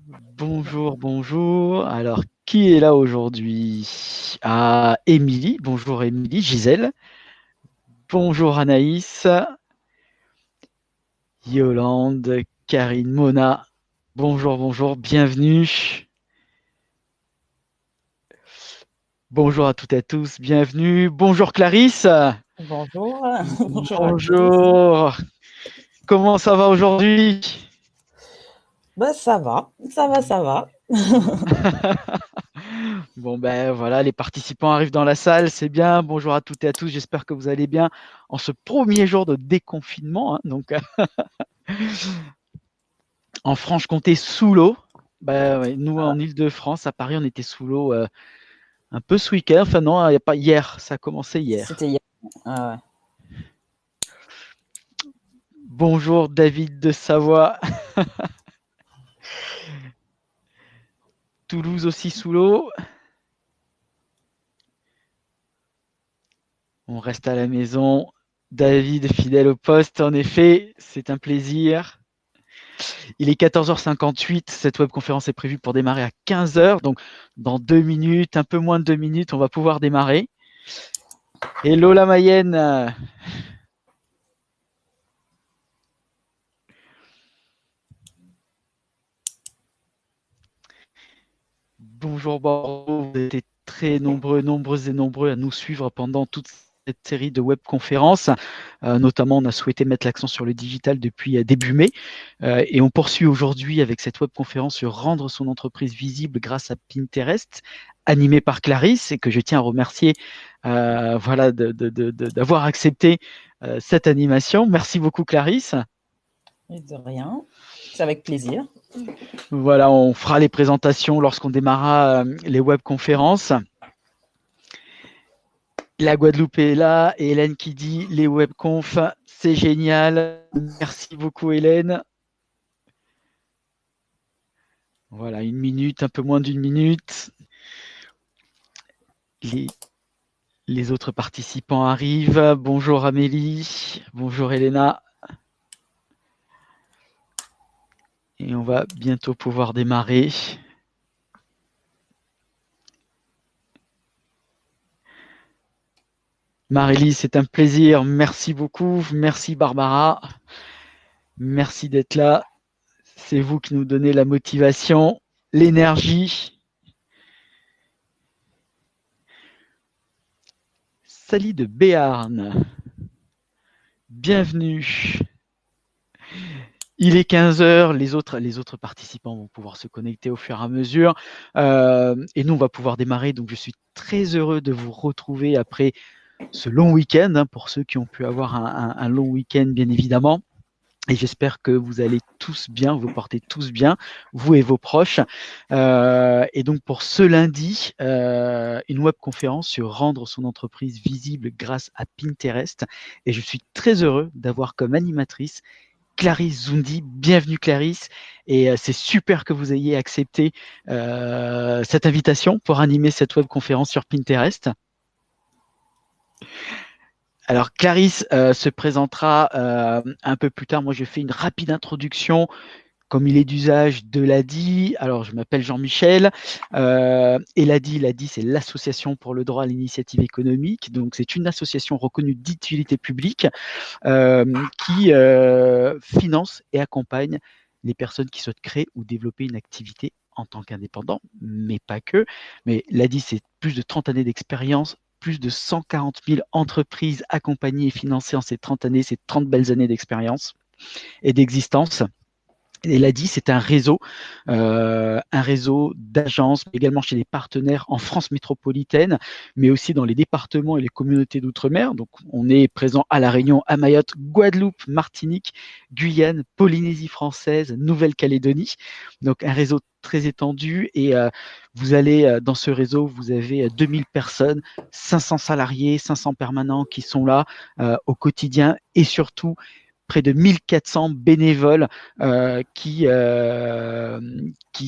Bonjour, bonjour. Alors, qui est là aujourd'hui? Ah, Émilie. Bonjour Émilie, Gisèle. Bonjour Anaïs, Yolande, Karine, Mona. Bonjour, bonjour, bienvenue. Bonjour à toutes et à tous, bienvenue. Bonjour Clarisse. Bonjour, bonjour à tous. Bonjour. Comment ça va aujourd'hui? Ben, ça va, ça va, ça va. Bon ben voilà, les participants arrivent dans la salle, c'est bien. Bonjour à toutes et à tous, j'espère que vous allez bien en ce premier jour de déconfinement, hein. Donc en Franche-Comté sous l'eau. Bah, ouais, nous en Île-de-France, à Paris, on était sous l'eau un peu ce week-end. Enfin non, il y a pas hier, ça a commencé hier. C'était hier. Ah ouais. Bonjour David de Savoie, Toulouse aussi sous l'eau. On reste à la maison. David, fidèle au poste, en effet, c'est un plaisir. Il est 14h58, cette webconférence est prévue pour démarrer à 15h, donc dans 2 minutes, un peu moins de 2 minutes, on va pouvoir démarrer. Hello la Mayenne. Bonjour Bordeaux, vous êtes très nombreux, nombreuses et nombreux à nous suivre pendant toute cette série de webconférences. Notamment, on a souhaité mettre l'accent sur le digital depuis début mai. Et on poursuit aujourd'hui avec cette webconférence sur rendre son entreprise visible grâce à Pinterest, animée par Clarisse, et que je tiens à remercier voilà, d'avoir accepté cette animation. Merci beaucoup Clarisse. Et de rien. C'est avec plaisir. Voilà, on fera les présentations lorsqu'on démarrera les webconférences. La Guadeloupe est là, et Hélène qui dit les webconf, c'est génial. Merci beaucoup Hélène. Voilà, 1 minute, un peu moins d'1 minute. Les, les autres participants arrivent. Bonjour Amélie, bonjour Elena. Et on va bientôt pouvoir démarrer. Marélie, c'est un plaisir. Merci beaucoup. Merci Barbara. Merci d'être là. C'est vous qui nous donnez la motivation, l'énergie. Sally de Béarn, bienvenue. Il est 15h, les autres participants vont pouvoir se connecter au fur et à mesure. Et nous, on va pouvoir démarrer. Donc, je suis très heureux de vous retrouver après ce long week-end, hein, pour ceux qui ont pu avoir un long week-end, bien évidemment. Et j'espère que vous allez tous bien, vous portez tous bien, vous et vos proches. Et donc pour ce lundi, une webconférence sur rendre son entreprise visible grâce à Pinterest. Et je suis très heureux d'avoir comme animatrice Clarisse Zoundi. Bienvenue Clarisse. Et c'est super que vous ayez accepté cette invitation pour animer cette webconférence sur Pinterest. Alors Clarisse se présentera un peu plus tard. Moi, je fais une rapide introduction, comme il est d'usage, de l'ADI. Alors, je m'appelle Jean-Michel. Et l'ADI, c'est l'Association pour le droit à l'initiative économique. Donc, c'est une association reconnue d'utilité publique qui finance et accompagne les personnes qui souhaitent créer ou développer une activité en tant qu'indépendant, mais pas que. Mais l'ADI, c'est plus de 30 années d'expérience, plus de 140 000 entreprises accompagnées et financées en ces 30 années, ces 30 belles années d'expérience et d'existence. Et l'ADI, c'est un réseau d'agences, également chez les partenaires en France métropolitaine, mais aussi dans les départements et les communautés d'outre-mer. Donc, on est présent à La Réunion, à Mayotte, Guadeloupe, Martinique, Guyane, Polynésie française, Nouvelle-Calédonie. Donc, un réseau très étendu. Et vous allez, dans ce réseau, vous avez 2000 personnes, 500 salariés, 500 permanents qui sont là au quotidien, et surtout près de 1400 bénévoles qui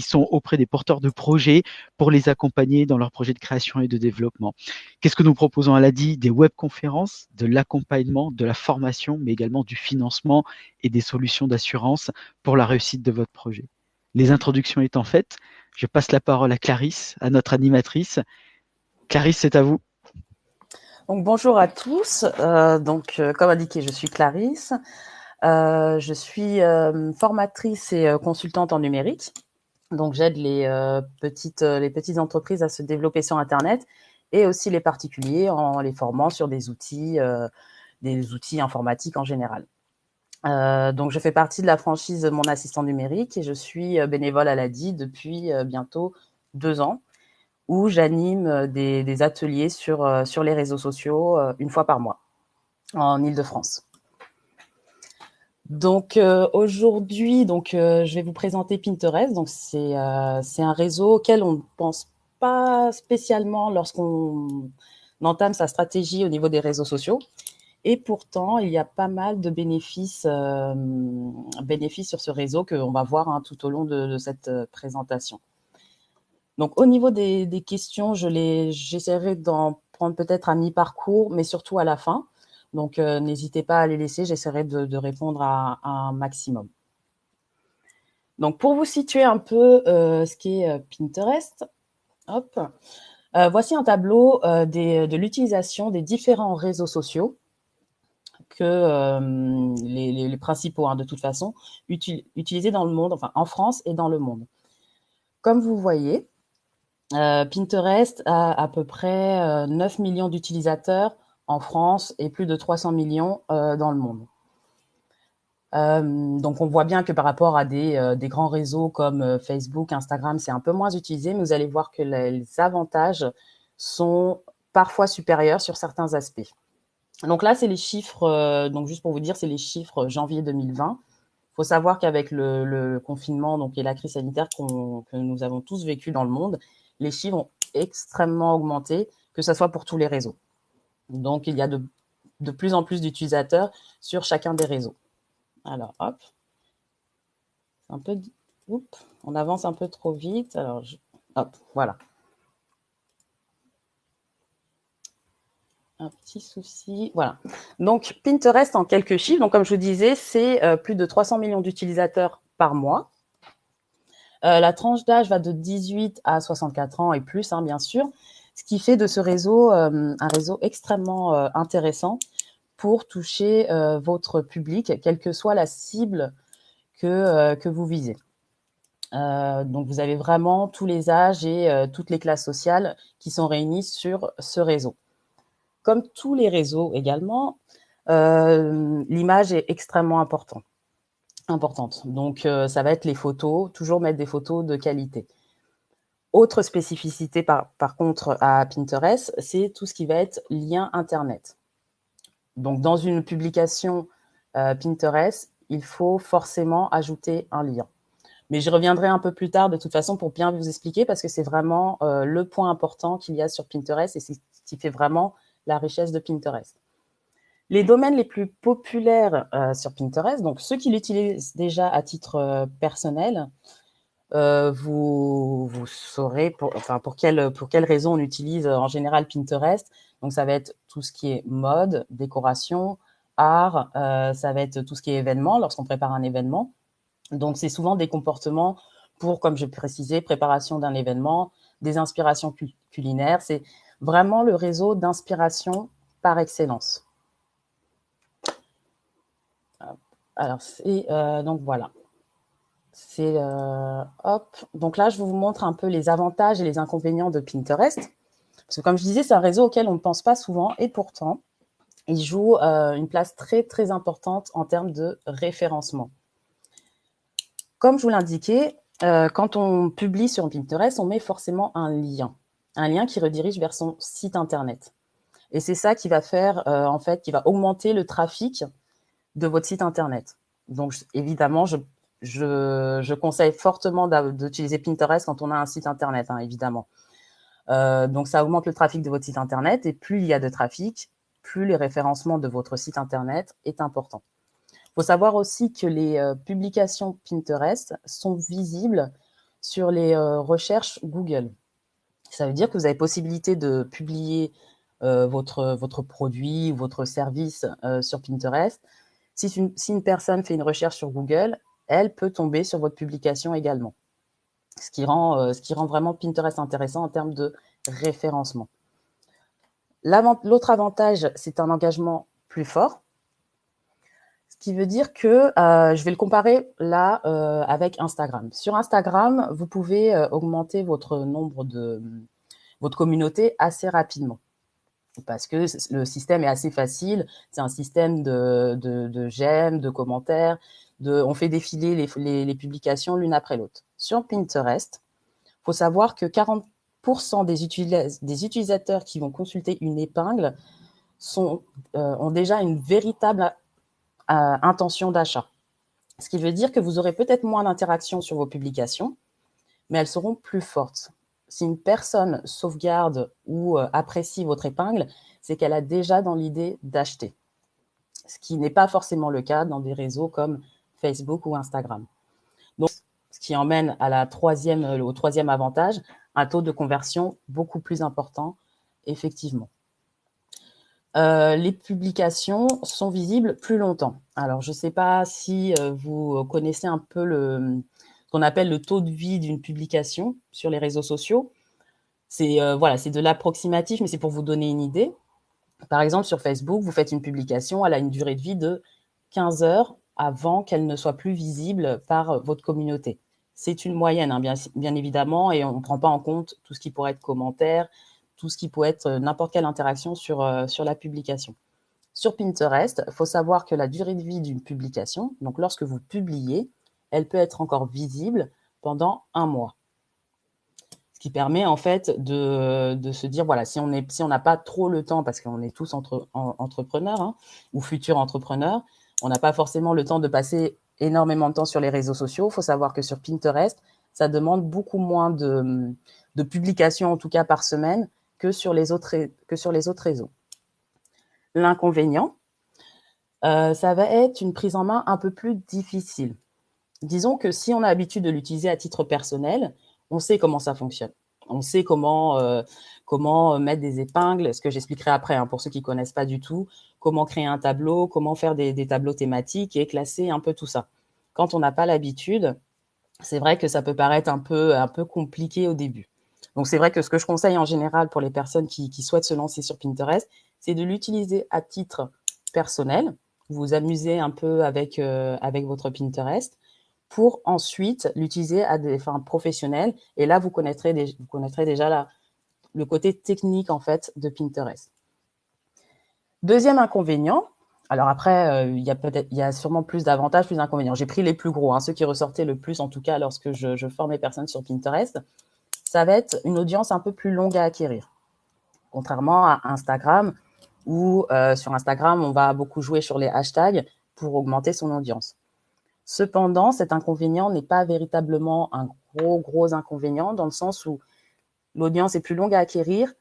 sont auprès des porteurs de projets pour les accompagner dans leurs projets de création et de développement. Qu'est-ce que nous proposons à l'ADI? Des webconférences, de l'accompagnement, de la formation, mais également du financement et des solutions d'assurance pour la réussite de votre projet. Les introductions étant faites, je passe la parole à Clarisse, à notre animatrice. Clarisse, c'est à vous. Donc bonjour à tous. Comme indiqué, je suis Clarisse. Je suis formatrice et consultante en numérique. Donc j'aide les petites entreprises à se développer sur Internet et aussi les particuliers en les formant sur des outils informatiques en général. Donc je fais partie de la franchise Mon Assistant Numérique et je suis bénévole à l'ADI depuis bientôt 2 ans, où j'anime des ateliers sur les réseaux sociaux une fois par mois en Île-de-France. Donc aujourd'hui, je vais vous présenter Pinterest. Donc c'est un réseau auquel on ne pense pas spécialement lorsqu'on entame sa stratégie au niveau des réseaux sociaux. Et pourtant, il y a pas mal de bénéfices sur ce réseau qu'on va voir tout au long de cette présentation. Donc, au niveau des questions, j'essaierai d'en prendre peut-être à mi-parcours, mais surtout à la fin. Donc, n'hésitez pas à les laisser, j'essaierai de répondre à un maximum. Donc, pour vous situer un peu ce qu'est Pinterest, hop, voici un tableau de l'utilisation des différents réseaux sociaux que les principaux, de toute façon, utilisés dans le monde, enfin en France et dans le monde. Comme vous voyez, Pinterest a à peu près 9 millions d'utilisateurs en France et plus de 300 millions dans le monde. Donc on voit bien que par rapport à des grands réseaux comme Facebook, Instagram, c'est un peu moins utilisé, mais vous allez voir que les avantages sont parfois supérieurs sur certains aspects. Donc là, c'est les chiffres, donc juste pour vous dire, c'est les chiffres janvier 2020. Il faut savoir qu'avec le confinement et la crise sanitaire que nous avons tous vécu dans le monde, les chiffres ont extrêmement augmenté, que ce soit pour tous les réseaux. Donc, il y a de plus en plus d'utilisateurs sur chacun des réseaux. Alors, hop. On avance un peu trop vite. Alors, hop, voilà. Un petit souci. Voilà. Donc, Pinterest en quelques chiffres. Donc, comme je vous disais, c'est plus de 300 millions d'utilisateurs par mois. La tranche d'âge va de 18 à 64 ans et plus, bien sûr, ce qui fait de ce réseau un réseau extrêmement intéressant pour toucher votre public, quelle que soit la cible que vous visez. Donc, vous avez vraiment tous les âges et toutes les classes sociales qui sont réunies sur ce réseau. Comme tous les réseaux également, l'image est extrêmement importante. Donc, ça va être les photos, toujours mettre des photos de qualité. Autre spécificité, par contre, à Pinterest, c'est tout ce qui va être lien Internet. Donc, dans une publication Pinterest, il faut forcément ajouter un lien. Mais je reviendrai un peu plus tard, de toute façon, pour bien vous expliquer, parce que c'est vraiment le point important qu'il y a sur Pinterest et c'est ce qui fait vraiment la richesse de Pinterest. Les domaines les plus populaires sur Pinterest, donc ceux qui l'utilisent déjà à titre personnel, vous saurez pour quelle raison on utilise en général Pinterest. Donc, ça va être tout ce qui est mode, décoration, art, ça va être tout ce qui est événement, lorsqu'on prépare un événement. Donc, c'est souvent des comportements pour, comme je précisais, préparation d'un événement, des inspirations culinaires. C'est vraiment le réseau d'inspiration par excellence. Alors, donc voilà. Hop. Donc là, je vous montre un peu les avantages et les inconvénients de Pinterest. Parce que comme je disais, c'est un réseau auquel on ne pense pas souvent et pourtant, il joue une place très, très importante en termes de référencement. Comme je vous l'indiquais, quand on publie sur Pinterest, on met forcément un lien qui redirige vers son site internet. Et c'est ça qui va faire, qui va augmenter le trafic de votre site internet. Donc, évidemment, je conseille fortement d'utiliser Pinterest quand on a un site internet, évidemment. Donc, ça augmente le trafic de votre site internet et plus il y a de trafic, plus le référencement de votre site internet est important. Il faut savoir aussi que les publications Pinterest sont visibles sur les recherches Google. Ça veut dire que vous avez possibilité de publier votre produit ou votre service sur Pinterest. Si une personne fait une recherche sur Google, elle peut tomber sur votre publication également. ce qui rend vraiment Pinterest intéressant en termes de référencement. L'autre avantage, c'est un engagement plus fort, ce qui veut dire que je vais le comparer là avec Instagram. Sur Instagram, vous pouvez augmenter votre communauté assez rapidement parce que le système est assez facile. C'est un système de j'aime, de commentaires, on fait défiler les publications l'une après l'autre. Sur Pinterest, il faut savoir que 40% des utilisateurs qui vont consulter une épingle ont déjà une véritable intention d'achat. Ce qui veut dire que vous aurez peut-être moins d'interactions sur vos publications, mais elles seront plus fortes. Si une personne sauvegarde ou apprécie votre épingle, c'est qu'elle a déjà dans l'idée d'acheter, ce qui n'est pas forcément le cas dans des réseaux comme Facebook ou Instagram. Donc, ce qui emmène au troisième avantage, un taux de conversion beaucoup plus important, effectivement. Les publications sont visibles plus longtemps. Alors, je ne sais pas si vous connaissez un peu ce qu'on appelle le taux de vie d'une publication sur les réseaux sociaux. C'est de l'approximatif, mais c'est pour vous donner une idée. Par exemple, sur Facebook, vous faites une publication, elle a une durée de vie de 15 heures avant qu'elle ne soit plus visible par votre communauté. C'est une moyenne, hein, bien évidemment, et on ne prend pas en compte tout ce qui pourrait être commentaire, tout ce qui peut être n'importe quelle interaction sur la publication. Sur Pinterest, il faut savoir que la durée de vie d'une publication, donc lorsque vous publiez, elle peut être encore visible pendant 1 mois. Ce qui permet en fait de se dire, voilà, si on n'a pas trop le temps, parce qu'on est tous entrepreneurs hein, ou futurs entrepreneurs, on n'a pas forcément le temps de passer énormément de temps sur les réseaux sociaux. Il faut savoir que sur Pinterest, ça demande beaucoup moins de publications, en tout cas par semaine, que sur les autres réseaux. L'inconvénient, ça va être une prise en main un peu plus difficile. Disons que si on a l'habitude de l'utiliser à titre personnel, on sait comment ça fonctionne. On sait comment mettre des épingles, ce que j'expliquerai après hein, pour ceux qui ne connaissent pas du tout, comment créer un tableau, comment faire des tableaux thématiques et classer un peu tout ça. Quand on n'a pas l'habitude, c'est vrai que ça peut paraître un peu compliqué au début. Donc c'est vrai que ce que je conseille en général pour les personnes qui souhaitent se lancer sur Pinterest, c'est de l'utiliser à titre personnel. Vous vous amusez un peu avec votre Pinterest pour ensuite l'utiliser à des fins professionnelles. Et là, vous connaîtrez déjà le côté technique en fait de Pinterest. Deuxième inconvénient, alors après, il y a sûrement plus d'avantages, plus d'inconvénients. J'ai pris les plus gros, hein, ceux qui ressortaient le plus en tout cas lorsque je forme les personnes sur Pinterest. Ça va être une audience un peu plus longue à acquérir. Contrairement à Instagram, où sur Instagram, on va beaucoup jouer sur les hashtags pour augmenter son audience. Cependant, cet inconvénient n'est pas véritablement un gros inconvénient, dans le sens où l'audience est plus longue à acquérir,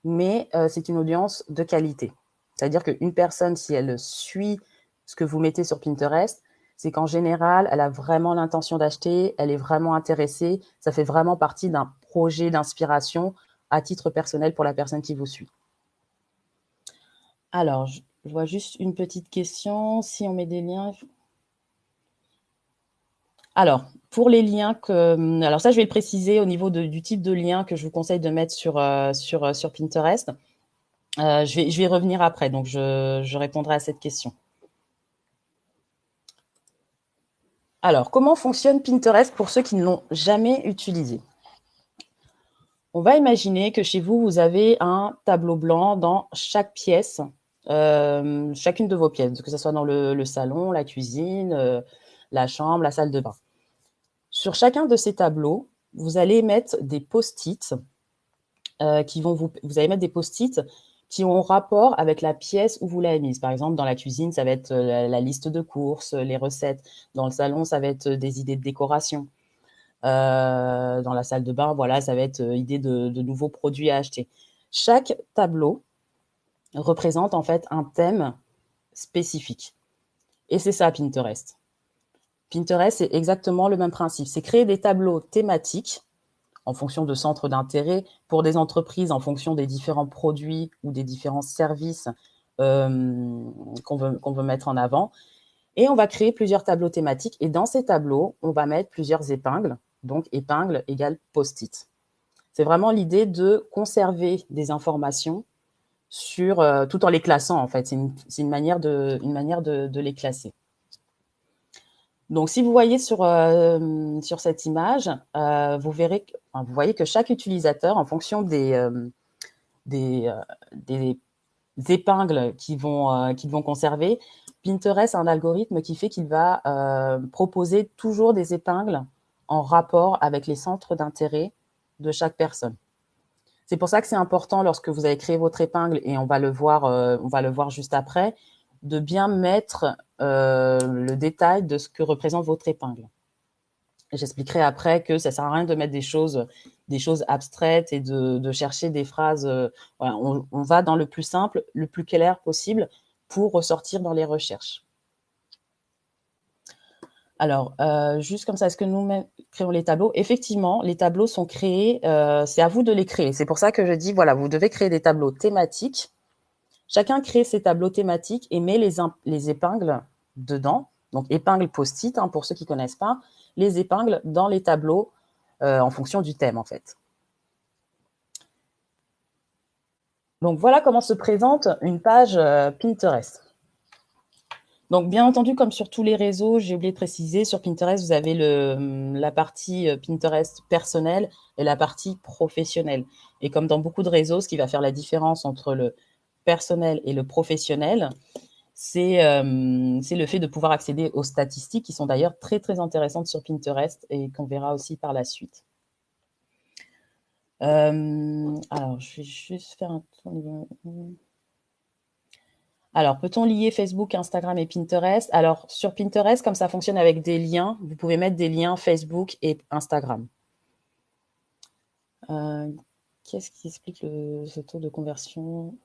mais c'est une audience de qualité. C'est-à-dire qu'une personne, si elle suit ce que vous mettez sur Pinterest, c'est qu'en général, elle a vraiment l'intention d'acheter, elle est vraiment intéressée, ça fait vraiment partie d'un projet d'inspiration à titre personnel pour la personne qui vous suit. Alors, je vois juste une petite question. Si on met des liens... Alors, pour les liens alors ça, je vais le préciser au niveau du type de lien que je vous conseille de mettre sur Pinterest. Je vais y revenir après, donc je répondrai à cette question. Alors, comment fonctionne Pinterest pour ceux qui ne l'ont jamais utilisé? On va imaginer que chez vous, vous avez un tableau blanc dans chaque pièce, chacune de vos pièces, que ce soit dans le salon, la cuisine, la chambre, la salle de bain. Sur chacun de ces tableaux, vous allez mettre des post-it vous allez mettre des post-it qui ont rapport avec la pièce où vous l'avez mise. Par exemple, dans la cuisine, ça va être la liste de courses, les recettes. Dans le salon, ça va être des idées de décoration. Dans la salle de bain, voilà, ça va être idée de nouveaux produits à acheter. Chaque tableau représente en fait un thème spécifique. Et c'est ça Pinterest. Pinterest, c'est exactement le même principe. C'est créer des tableaux thématiques en fonction de centres d'intérêt pour des entreprises, en fonction des différents produits ou des différents services qu'on veut mettre en avant. Et on va créer plusieurs tableaux thématiques. Et dans ces tableaux, on va mettre plusieurs épingles Donc, épingle égale post-it. C'est vraiment l'idée de conserver des informations tout en les classant, en fait. C'est une manière de les classer. Donc, si vous voyez sur cette image, vous voyez que chaque utilisateur, en fonction des épingles qu'ils vont conserver, Pinterest a un algorithme qui fait qu'il va proposer toujours des épingles en rapport avec les centres d'intérêt de chaque personne. C'est pour ça que c'est important lorsque vous avez créé votre épingle, et on va le voir juste après, de bien mettre le détail de ce que représente votre épingle. J'expliquerai après que ça ne sert à rien de mettre des choses abstraites et de chercher des phrases. Voilà, on va dans le plus simple, le plus clair possible pour ressortir dans les recherches. Alors, juste comme ça, est-ce que nous créons les tableaux? Effectivement, les tableaux sont créés, c'est à vous de les créer. C'est pour ça que je dis, voilà, vous devez créer des tableaux thématiques. Chacun crée ses tableaux thématiques et met les épingles dedans. Donc, épingles post-it, hein, pour ceux qui ne connaissent pas, les épingles dans les tableaux en fonction du thème, en fait. Donc, voilà comment se présente une page Pinterest. Donc, bien entendu, comme sur tous les réseaux, j'ai oublié de préciser, sur Pinterest, vous avez la partie Pinterest personnelle et la partie professionnelle. Et comme dans beaucoup de réseaux, ce qui va faire la différence entre le personnel et le professionnel, c'est le fait de pouvoir accéder aux statistiques qui sont d'ailleurs très, très intéressantes sur Pinterest et qu'on verra aussi par la suite. Alors, je vais juste faire un tour. Alors, peut-on lier Facebook, Instagram et Pinterest? Alors, sur Pinterest, comme ça fonctionne avec des liens, vous pouvez mettre des liens Facebook et Instagram. Qu'est-ce qui explique ce taux de conversion?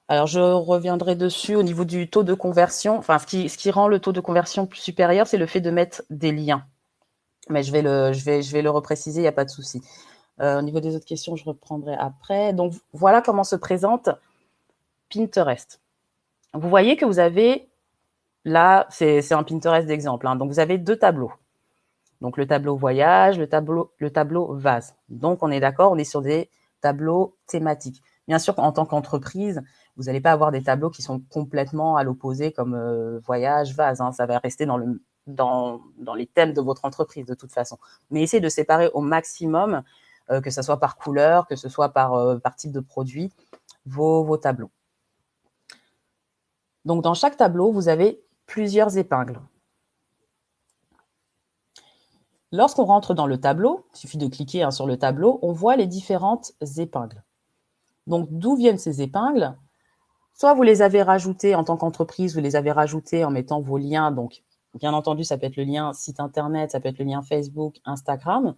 Alors, je reviendrai dessus au niveau du taux de conversion. Enfin, ce qui rend le taux de conversion plus supérieur, c'est le fait de mettre des liens. Mais je vais le repréciser, il n'y a pas de souci. Au niveau des autres questions, je reprendrai après. Donc, voilà comment se présente Pinterest. Vous voyez que vous avez, là, c'est un Pinterest d'exemple, hein. Donc, vous avez deux tableaux. Donc, le tableau voyage, le tableau vase. Donc, on est d'accord, on est sur des tableaux thématiques. Bien sûr, en tant qu'entreprise, vous n'allez pas avoir des tableaux qui sont complètement à l'opposé comme voyage, vase, hein. Ça va rester dans les thèmes de votre entreprise de toute façon. Mais essayez de séparer au maximum, que ce soit par couleur, que ce soit par type de produit, vos tableaux. Donc, dans chaque tableau, vous avez plusieurs épingles. Lorsqu'on rentre dans le tableau, il suffit de cliquer sur le tableau, on voit les différentes épingles. Donc, d'où viennent ces épingles? Soit vous les avez rajoutées en tant qu'entreprise, vous les avez rajoutées en mettant vos liens. Donc, bien entendu, ça peut être le lien site internet, ça peut être le lien Facebook, Instagram.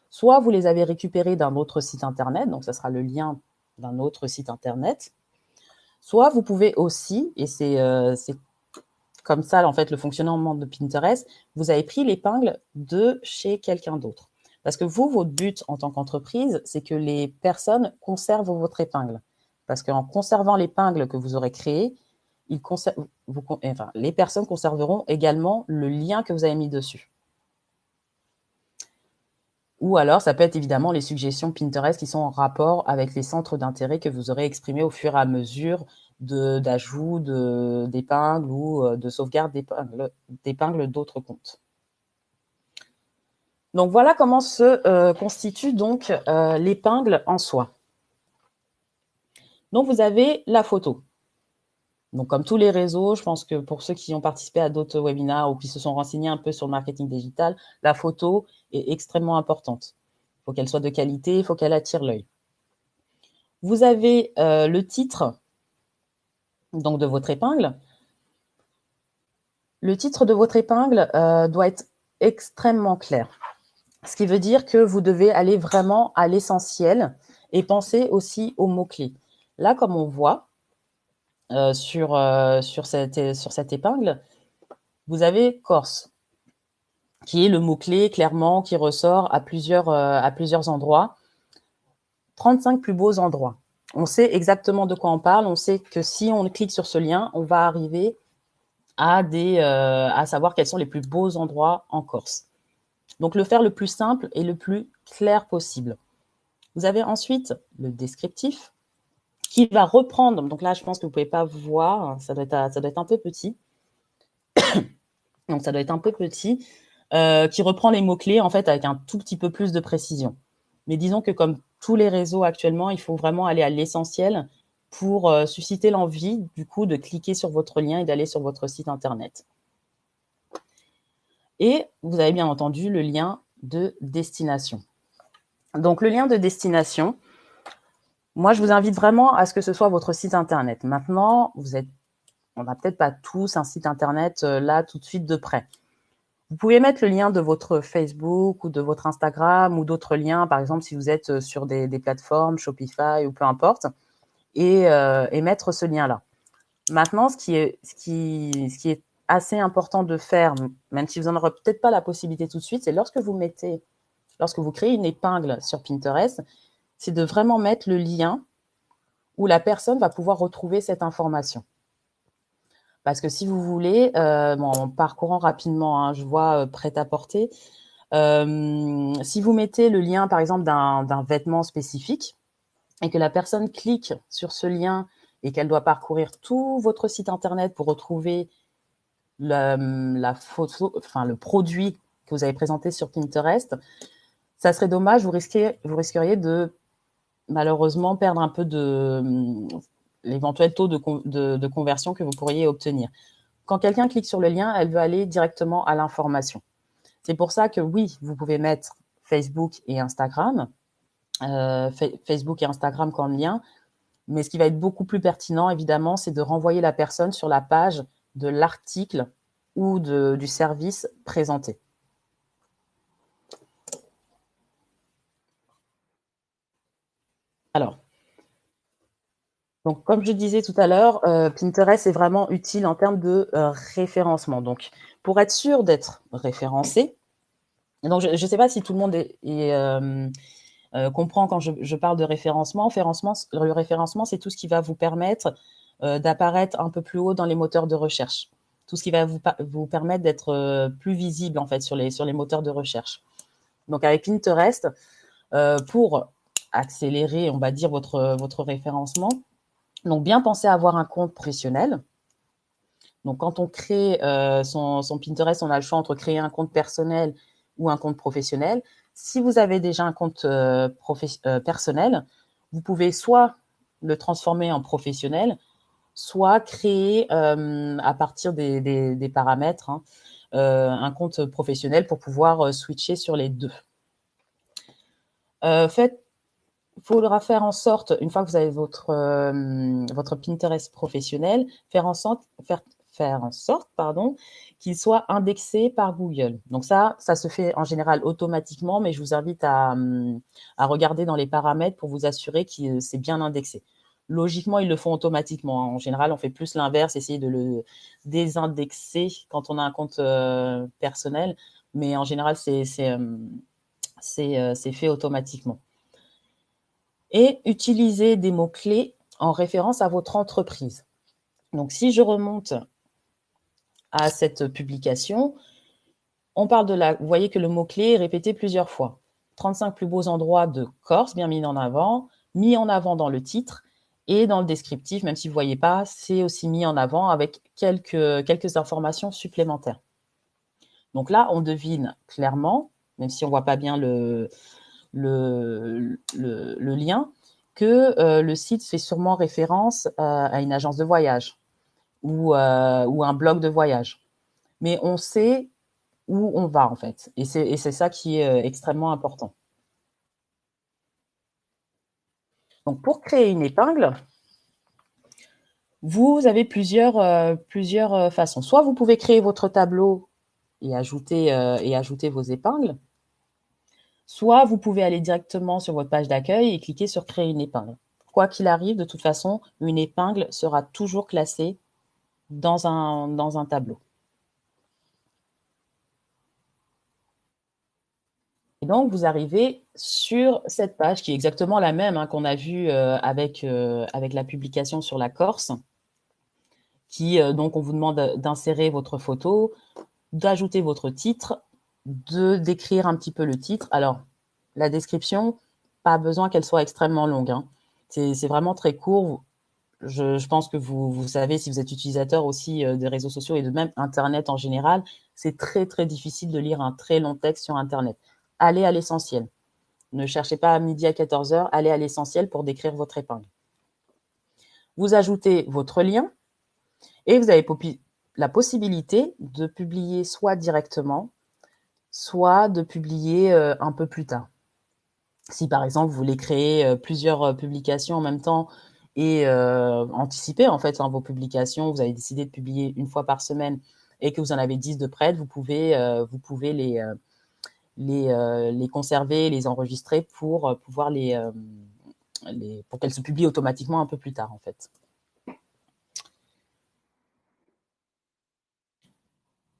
Soit vous les avez récupérés d'un autre site internet, donc ça sera le lien d'un autre site internet. Soit vous pouvez aussi, et c'est comme ça, en fait, le fonctionnement de Pinterest, vous avez pris l'épingle de chez quelqu'un d'autre. Parce que vous, votre but en tant qu'entreprise, c'est que les personnes conservent votre épingle. Parce qu'en conservant l'épingle que vous aurez créée, les personnes conserveront également le lien que vous avez mis dessus. Ou alors, ça peut être évidemment les suggestions Pinterest qui sont en rapport avec les centres d'intérêt que vous aurez exprimés au fur et à mesure d'ajout d'épingles ou de sauvegarde d'épingles d'autres comptes. Donc, voilà comment se constitue donc l'épingle en soi. Donc, vous avez la photo. Donc, comme tous les réseaux, je pense que pour ceux qui ont participé à d'autres webinaires ou qui se sont renseignés un peu sur le marketing digital, la photo est extrêmement importante. Il faut qu'elle soit de qualité, il faut qu'elle attire l'œil. Vous avez le titre donc, de votre épingle. Le titre de votre épingle doit être extrêmement clair. Ce qui veut dire que vous devez aller vraiment à l'essentiel et penser aussi aux mots-clés. Là, comme on voit sur cette épingle, vous avez Corse, qui est le mot-clé clairement qui ressort à plusieurs endroits. 35 plus beaux endroits. On sait exactement de quoi on parle. On sait que si on clique sur ce lien, on va arriver à savoir quels sont les plus beaux endroits en Corse. Donc, le faire le plus simple et le plus clair possible. Vous avez ensuite le descriptif qui va reprendre. Donc là, je pense que vous ne pouvez pas voir. Ça doit être un peu petit. Donc, ça doit être un peu petit. Qui reprend les mots-clés, en fait, avec un tout petit peu plus de précision. Mais disons que comme tous les réseaux actuellement, il faut vraiment aller à l'essentiel pour susciter l'envie, du coup, de cliquer sur votre lien et d'aller sur votre site Internet. Et vous avez bien entendu le lien de destination. Donc, le lien de destination, moi, je vous invite vraiment à ce que ce soit votre site Internet. Maintenant, on n'a peut-être pas tous un site Internet là, tout de suite de près. Vous pouvez mettre le lien de votre Facebook ou de votre Instagram ou d'autres liens, par exemple, si vous êtes sur des plateformes, Shopify ou peu importe, et mettre ce lien-là. Maintenant, ce qui est assez important de faire, même si vous n'en aurez peut-être pas la possibilité tout de suite, c'est lorsque vous créez une épingle sur Pinterest, c'est de vraiment mettre le lien où la personne va pouvoir retrouver cette information. Parce que si vous voulez, en parcourant rapidement, je vois prêt-à-porter, si vous mettez le lien, par exemple, d'un vêtement spécifique et que la personne clique sur ce lien et qu'elle doit parcourir tout votre site Internet pour retrouver la photo, enfin, le produit que vous avez présenté sur Pinterest, ça serait dommage, vous risqueriez de malheureusement perdre un peu de l'éventuel taux de conversion que vous pourriez obtenir. Quand quelqu'un clique sur le lien, elle veut aller directement à l'information. C'est pour ça que oui, vous pouvez mettre Facebook et Instagram, Facebook et Instagram comme lien, mais ce qui va être beaucoup plus pertinent, évidemment, c'est de renvoyer la personne sur la page de l'article ou du service présenté. Alors, donc, comme je disais tout à l'heure, Pinterest est vraiment utile en termes de référencement. Donc, pour être sûr d'être référencé, donc je ne sais pas si tout le monde comprend quand je parle de référencement. Le référencement, c'est tout ce qui va vous permettre d'apparaître un peu plus haut dans les moteurs de recherche. Tout ce qui va vous permettre d'être plus visible en fait sur les moteurs de recherche. Donc avec Pinterest, pour accélérer, on va dire, votre référencement, donc bien penser à avoir un compte professionnel. Donc quand on crée son Pinterest, on a le choix entre créer un compte personnel ou un compte professionnel. Si vous avez déjà un compte personnel, vous pouvez soit le transformer en professionnel, soit créer à partir des paramètres un compte professionnel pour pouvoir switcher sur les deux. Il faudra faire en sorte, une fois que vous avez votre Pinterest professionnel, faire en sorte qu'il soit indexé par Google. Donc ça se fait en général automatiquement, mais je vous invite à regarder dans les paramètres pour vous assurer que c'est bien indexé. Logiquement, ils le font automatiquement. En général, on fait plus l'inverse, essayer de le désindexer quand on a un compte personnel, mais en général, c'est fait automatiquement. Et utiliser des mots-clés en référence à votre entreprise. Donc, si je remonte à cette publication, on parle vous voyez que le mot-clé est répété plusieurs fois. 35 plus beaux endroits de Corse, bien mis en avant dans le titre et dans le descriptif, même si vous ne voyez pas, c'est aussi mis en avant avec quelques informations supplémentaires. Donc là, on devine clairement, même si on ne voit pas bien le lien, que le site fait sûrement référence à une agence de voyage ou un blog de voyage. Mais on sait où on va, en fait. Et c'est ça qui est extrêmement important. Donc, pour créer une épingle, vous avez plusieurs façons. Soit vous pouvez créer votre tableau et ajouter vos épingles, soit vous pouvez aller directement sur votre page d'accueil et cliquer sur créer une épingle. Quoi qu'il arrive, de toute façon, une épingle sera toujours classée dans un tableau. Et donc, vous arrivez sur cette page qui est exactement la même qu'on a vue avec la publication sur la Corse, qui, donc, on vous demande d'insérer votre photo, d'ajouter votre titre de décrire un petit peu le titre. Alors, la description, pas besoin qu'elle soit extrêmement longue, hein. C'est vraiment très court. Je pense que vous savez, si vous êtes utilisateur aussi des réseaux sociaux et de même Internet en général, c'est très, très difficile de lire un très long texte sur Internet. Allez à l'essentiel. Ne cherchez pas à midi à 14 heures, allez à l'essentiel pour décrire votre épingle. Vous ajoutez votre lien et vous avez la possibilité de publier soit directement, soit de publier un peu plus tard. Si par exemple vous voulez créer plusieurs publications en même temps et anticiper en fait vos publications, vous avez décidé de publier une fois par semaine et que vous en avez 10 de prêtes, vous pouvez les conserver, les enregistrer pour pouvoir pour qu'elles se publient automatiquement un peu plus tard en fait.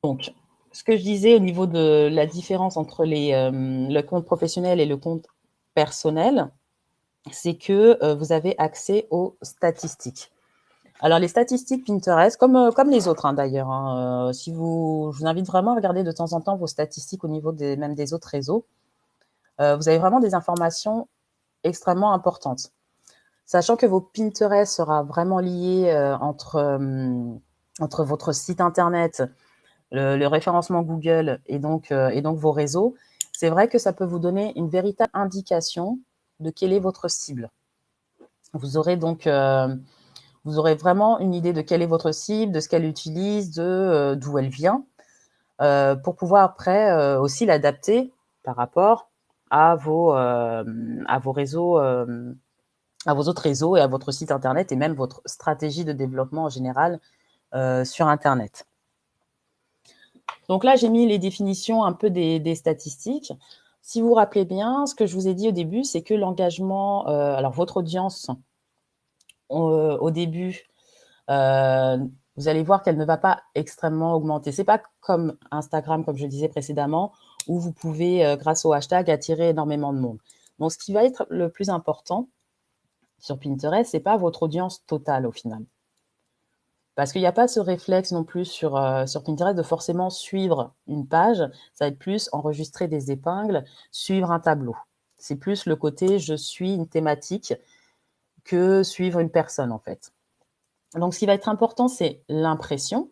Donc, ce que je disais au niveau de la différence entre le compte professionnel et le compte personnel, c'est que vous avez accès aux statistiques. Alors, les statistiques Pinterest, comme les autres hein, d'ailleurs, hein, je vous invite vraiment à regarder de temps en temps vos statistiques au niveau même des autres réseaux. Vous avez vraiment des informations extrêmement importantes. Sachant que vos Pinterest sera vraiment lié entre votre site internet, le référencement Google et donc vos réseaux, c'est vrai que ça peut vous donner une véritable indication de quelle est votre cible. Vous aurez donc vous aurez vraiment une idée de quelle est votre cible, de ce qu'elle utilise, d'où elle vient, pour pouvoir après aussi l'adapter par rapport à vos réseaux, à vos autres réseaux et à votre site internet et même votre stratégie de développement en général sur Internet. Donc là, j'ai mis les définitions un peu des statistiques. Si vous vous rappelez bien, ce que je vous ai dit au début, c'est que l'engagement, alors votre audience, au début, vous allez voir qu'elle ne va pas extrêmement augmenter. C'est pas comme Instagram, comme je disais précédemment, où vous pouvez, grâce au hashtag, attirer énormément de monde. Donc, ce qui va être le plus important sur Pinterest, c'est pas votre audience totale au final. Parce qu'il n'y a pas ce réflexe non plus sur Pinterest de forcément suivre une page. Ça va être plus enregistrer des épingles, suivre un tableau. C'est plus le côté je suis une thématique que suivre une personne en fait. Donc ce qui va être important, c'est l'impression.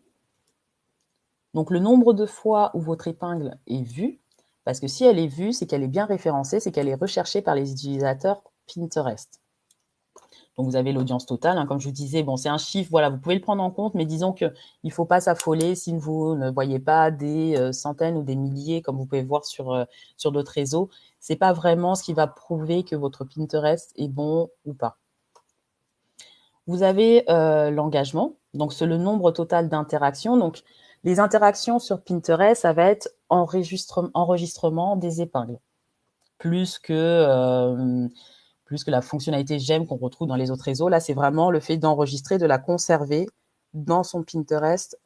Donc le nombre de fois où votre épingle est vue. Parce que si elle est vue, c'est qu'elle est bien référencée, c'est qu'elle est recherchée par les utilisateurs Pinterest. Donc, vous avez l'audience totale. Hein, comme je vous disais, bon, c'est un chiffre, voilà, vous pouvez le prendre en compte, mais disons qu'il ne faut pas s'affoler si vous ne voyez pas des centaines ou des milliers, comme vous pouvez voir sur d'autres réseaux. Ce n'est pas vraiment ce qui va prouver que votre Pinterest est bon ou pas. Vous avez l'engagement, donc c'est le nombre total d'interactions. Donc, les interactions sur Pinterest, ça va être enregistrement des épingles, plus que la fonctionnalité j'aime qu'on retrouve dans les autres réseaux. Là, c'est vraiment le fait d'enregistrer, de la conserver dans son Pinterest,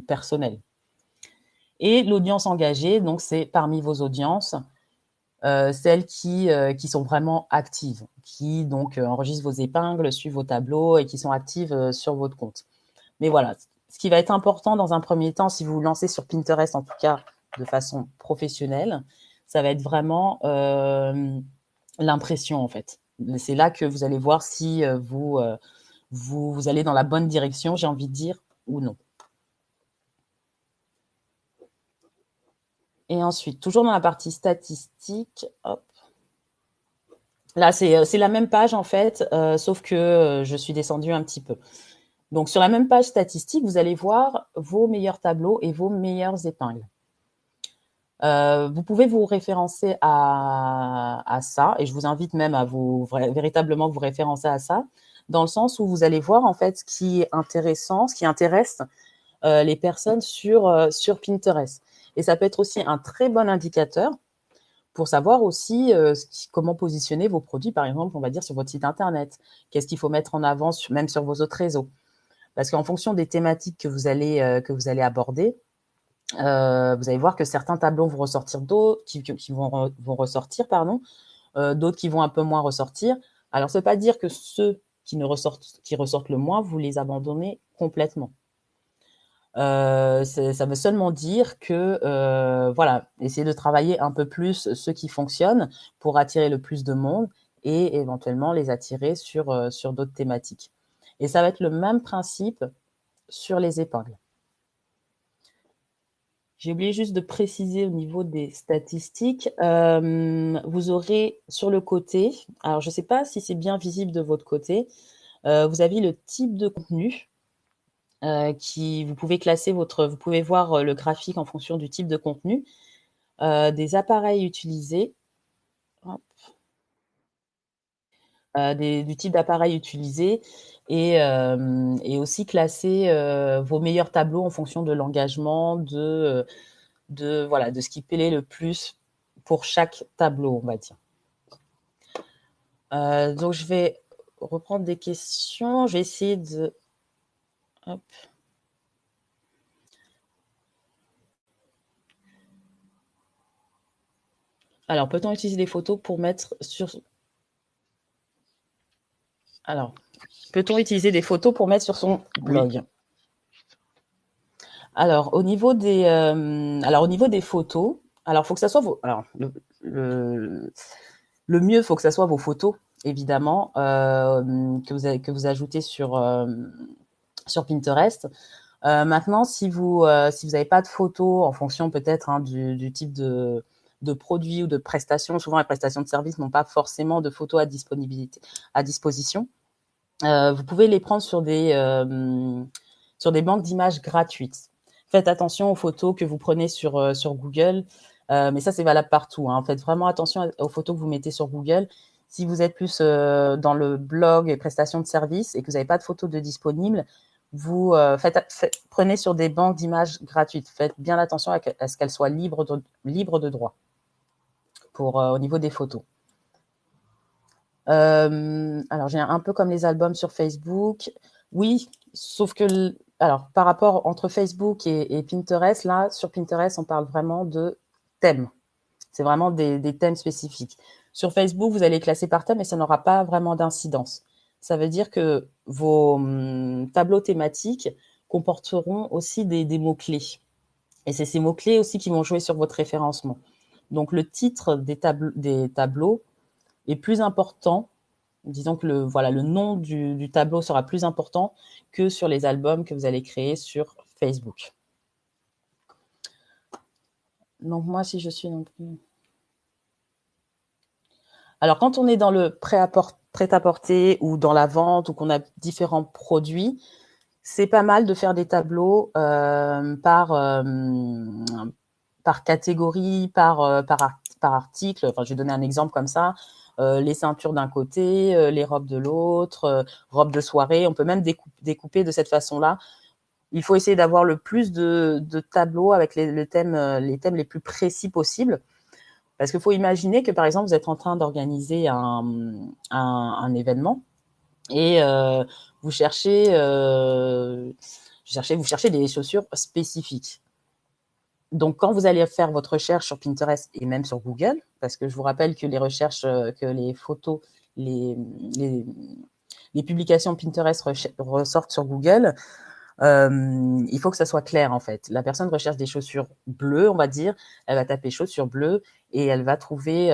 personnel. Et l'audience engagée, donc c'est parmi vos audiences, celles qui sont vraiment actives, qui donc enregistrent vos épingles, suivent vos tableaux et qui sont actives sur votre compte. Mais voilà, ce qui va être important dans un premier temps, si vous vous lancez sur Pinterest, en tout cas de façon professionnelle, ça va être vraiment l'impression en fait. C'est là que vous allez voir si vous allez dans la bonne direction, j'ai envie de dire, ou non. Et ensuite, toujours dans la partie statistique, hop. Là, c'est la même page en fait, sauf que je suis descendue un petit peu. Donc, sur la même page statistique, vous allez voir vos meilleurs tableaux et vos meilleures épingles. Vous pouvez vous référencer à ça, et je vous invite même à véritablement vous référencer à ça, dans le sens où vous allez voir en fait ce qui est intéressant, ce qui intéresse les personnes sur Pinterest. Et ça peut être aussi un très bon indicateur pour savoir aussi comment positionner vos produits, par exemple, on va dire sur votre site internet. Qu'est-ce qu'il faut mettre en avant, même sur vos autres réseaux. Parce qu'en fonction des thématiques que vous allez aborder, vous allez voir que certains tableaux vont ressortir, d'autres qui vont ressortir, pardon, d'autres qui vont un peu moins ressortir. Alors, ça ne veut pas dire que ceux qui ressortent le moins, vous les abandonnez complètement. Ça veut seulement dire que, voilà, essayer de travailler un peu plus ce qui fonctionne pour attirer le plus de monde et éventuellement les attirer sur d'autres thématiques. Et ça va être le même principe sur les épingles. J'ai oublié juste de préciser au niveau des statistiques. Vous aurez sur le côté, alors je ne sais pas si c'est bien visible de votre côté, vous avez le type de contenu qui vous pouvez classer vous pouvez voir le graphique en fonction du type de contenu, des appareils utilisés, hop, du type d'appareil utilisé et aussi classer vos meilleurs tableaux en fonction de l'engagement, voilà, de ce qui plaît le plus pour chaque tableau, on va dire. Donc, je vais reprendre des questions. Je vais essayer de... Hop. Alors, peut-on utiliser des photos pour mettre sur... Alors, peut-on utiliser des photos pour mettre sur son Oui. blog? Alors, au niveau des photos, alors, faut que ça soit alors, le mieux, faut que ça soit vos photos, évidemment, que vous ajoutez sur Pinterest. Maintenant, si vous n'avez pas de photos, en fonction peut-être du type de produit ou de prestation, souvent les prestations de services n'ont pas forcément de photos à disposition. Vous pouvez les prendre sur des banques d'images gratuites. Faites attention aux photos que vous prenez sur Google, mais ça c'est valable partout. Hein. Faites vraiment attention aux photos que vous mettez sur Google. Si vous êtes plus dans le blog et prestations de services et que vous n'avez pas de photos de disponibles, vous prenez sur des banques d'images gratuites. Faites bien attention à ce qu'elles soient libres de droit au niveau des photos. Alors, j'ai un peu comme les albums sur Facebook. Oui, sauf que, alors, par rapport entre Facebook et Pinterest, là, sur Pinterest, on parle vraiment de thèmes. C'est vraiment des thèmes spécifiques. Sur Facebook, vous allez classer par thème et ça n'aura pas vraiment d'incidence. Ça veut dire que vos tableaux thématiques comporteront aussi des mots-clés. Et c'est ces mots-clés aussi qui vont jouer sur votre référencement. Donc, le titre des tableaux est plus important. Disons que le nom du tableau sera plus important que sur les albums que vous allez créer sur Facebook. Donc, moi, si je suis non plus... Alors, quand on est dans le prêt-à-porter ou dans la vente ou qu'on a différents produits, c'est pas mal de faire des tableaux par catégorie, par article. Enfin, je vais donner un exemple comme ça. Les ceintures d'un côté, les robes de l'autre, robes de soirée. On peut même découper de cette façon-là. Il faut essayer d'avoir le plus de tableaux avec les thèmes les plus précis possibles. Parce qu'il faut imaginer que, par exemple, vous êtes en train d'organiser un événement et vous cherchez des chaussures spécifiques. Donc, quand vous allez faire votre recherche sur Pinterest et même sur Google, parce que je vous rappelle que les recherches, que les photos, les, les, les publications Pinterest ressortent sur Google, il faut que ça soit clair en fait. La personne recherche des chaussures bleues, on va dire, elle va taper chaussures bleues et elle va trouver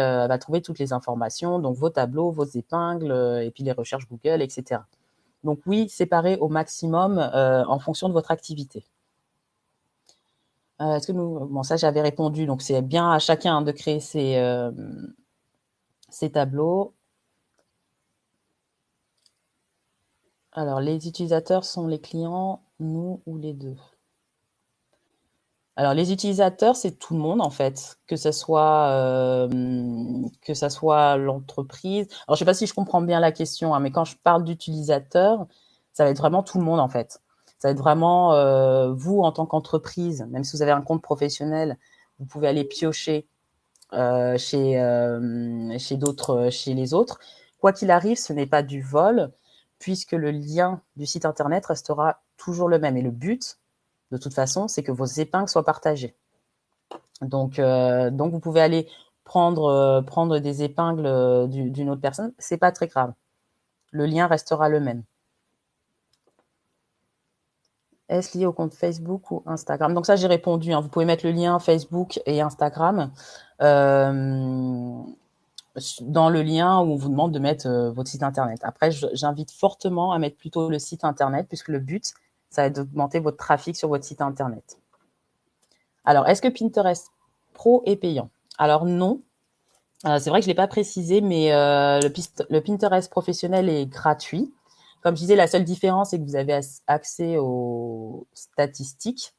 toutes les informations, donc vos tableaux, vos épingles, et puis les recherches Google, etc. Donc oui, séparer au maximum en fonction de votre activité. Est-ce que bon, ça j'avais répondu, donc c'est bien à chacun de créer ses tableaux. Alors, les utilisateurs sont les clients, nous ou les deux? Alors, les utilisateurs, c'est tout le monde en fait, que ça soit l'entreprise. Alors, je sais pas si je comprends bien la question, hein, mais quand je parle d'utilisateurs, ça va être vraiment tout le monde en fait. Ça va être vraiment vous en tant qu'entreprise, même si vous avez un compte professionnel, vous pouvez aller piocher chez les autres. Quoi qu'il arrive, ce n'est pas du vol, puisque le lien du site internet restera toujours le même. Et le but, de toute façon, c'est que vos épingles soient partagées. Donc vous pouvez aller prendre des épingles d'une autre personne, c'est pas très grave. Le lien restera le même. Est-ce lié au compte Facebook ou Instagram? Donc ça, j'ai répondu. Hein. Vous pouvez mettre le lien Facebook et Instagram dans le lien où on vous demande de mettre votre site internet. Après, j'invite fortement à mettre plutôt le site internet, puisque le but, ça va être d'augmenter votre trafic sur votre site internet. Alors, est-ce que Pinterest Pro est payant? Alors non. C'est vrai que je ne l'ai pas précisé, mais le Pinterest professionnel est gratuit. Comme je disais, la seule différence, c'est que vous avez accès aux statistiques.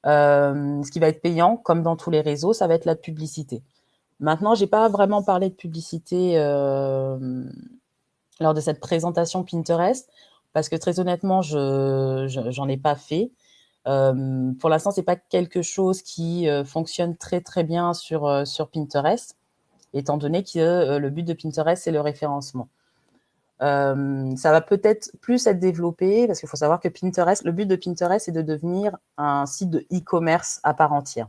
Ce qui va être payant, comme dans tous les réseaux, ça va être la publicité. Maintenant, j'ai pas vraiment parlé de publicité lors de cette présentation Pinterest, parce que très honnêtement, j'en ai pas fait. Pour l'instant, c'est pas quelque chose qui fonctionne très très bien sur Pinterest, étant donné que le but de Pinterest, c'est le référencement. Ça va peut-être plus être développé, parce qu'il faut savoir que Pinterest, le but de Pinterest, c'est de devenir un site de e-commerce à part entière.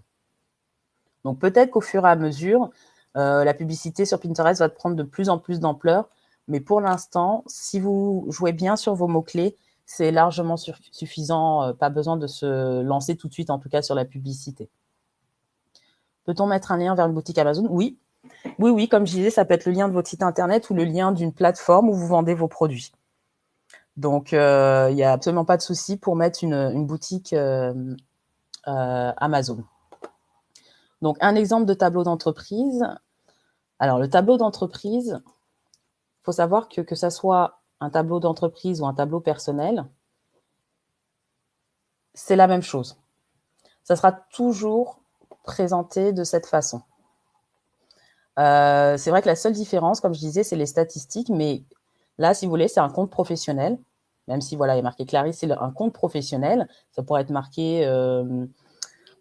Donc peut-être qu'au fur et à mesure, la publicité sur Pinterest va prendre de plus en plus d'ampleur. Mais pour l'instant, si vous jouez bien sur vos mots-clés, c'est largement suffisant. Pas besoin de se lancer tout de suite, en tout cas sur la publicité. Peut-on mettre un lien vers une boutique Amazon? Oui. Oui, oui, comme je disais, ça peut être le lien de votre site internet ou le lien d'une plateforme où vous vendez vos produits. Donc, il n'y a absolument pas de souci pour mettre une boutique Amazon. Donc, un exemple de tableau d'entreprise. Alors, le tableau d'entreprise, il faut savoir que ça soit un tableau d'entreprise ou un tableau personnel, c'est la même chose. Ça sera toujours présenté de cette façon. C'est vrai que la seule différence, comme je disais, c'est les statistiques, mais là, si vous voulez, c'est un compte professionnel, même si voilà, il est marqué Clarisse, c'est un compte professionnel. Ça pourrait être marqué